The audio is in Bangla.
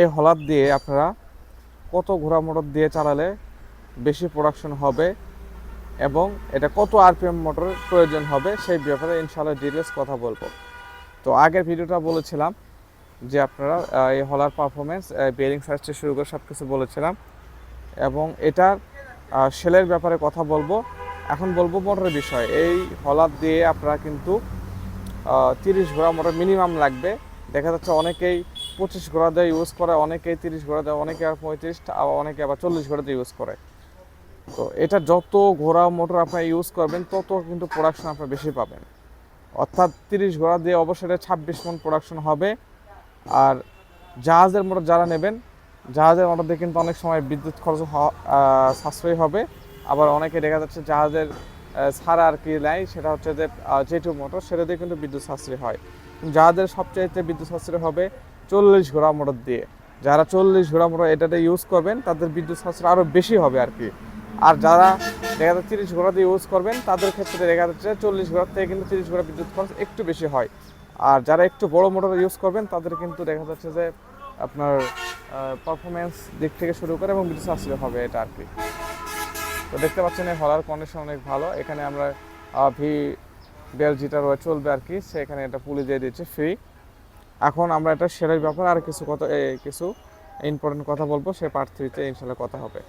এই হলার দিয়ে আপনারা কত ঘোড়া মোটর দিয়ে চালালে বেশি প্রোডাকশন হবে এবং এটা কত আরপিএম মোটরের প্রয়োজন হবে সেই ব্যাপারে ইনশাআল্লাহ ডিটেলস কথা বলবো। তো আগের ভিডিওটা বলেছিলাম যে আপনারা এই হলার পারফরমেন্স, বেয়ারিং সাইজ থেকে শুরু করে সব কিছু বলেছিলাম এবং এটার সেলের ব্যাপারে কথা বলবো। এখন বলবো মোটরের বিষয়। এই হলার দিয়ে আপনারা কিন্তু 30 ঘোড়া মোটর মিনিমাম লাগবে। দেখা যাচ্ছে অনেকেই 25 ঘোড়া দিয়ে ইউজ করে, অনেকেই 30 ঘোড়া দেয়, অনেকে আর 35, অনেকে আবার 40 ঘোড়া দিয়ে ইউজ করে। তো এটা যত ঘোড়া মোটর আপনারা ইউজ করবেন তত কিন্তু প্রোডাকশন আপনারা বেশি পাবেন। অর্থাৎ 30 ঘোড়া দিয়ে অবশ্যই 26 মণ প্রোডাকশন হবে। আর জাহাজের মোটর যারা নেবেন, জাহাজের মোটর দিয়ে কিন্তু অনেক সময় বিদ্যুৎ খরচ সাশ্রয়ী হবে। আবার অনেকে দেখা যাচ্ছে জাহাজের ছাড়া আর কি নাই, সেটা হচ্ছে যে জেটু মোটর, সেটা দিয়ে কিন্তু বিদ্যুৎ সাশ্রয় হয়। জাহাজের সবচাইতে বিদ্যুৎ সাশ্রয় হবে 40 ঘোড়া মোটর দিয়ে। যারা 40 ঘোড়া মোটর এটাতে ইউজ করবেন তাদের বিদ্যুৎ সাশ্রয় আরও বেশি হবে আর কি। আর যারা দেখা যাচ্ছে 30 ঘোড়া দিয়ে ইউজ করবেন তাদের ক্ষেত্রে দেখা যাচ্ছে 40 ঘোড়ার থেকে কিন্তু 30 ঘোড়া বিদ্যুৎ খরচ একটু বেশি হয়। আর যারা একটু বড় মোটর ইউজ করবেন তাদের কিন্তু দেখা যাচ্ছে যে আপনার পারফরমেন্স দিক থেকে শুরু করে এবং বিদ্যুৎ সাশ্রয় হবে এটা আর কি। তো দেখতে পাচ্ছেন এই হলার কন্ডিশন অনেক ভালো। এখানে আমরা V12 যেটা রয়ে চলবে আর কি, সেখানে এটা পুলি দিয়ে দিচ্ছে ফ্রি। এখন আমরা এটা সেরের ব্যাপারে আর কিছু ইম্পর্টেন্ট কথা বলবো, সে পার্ট 3-তে ইনশাল্লাহ কথা হবে।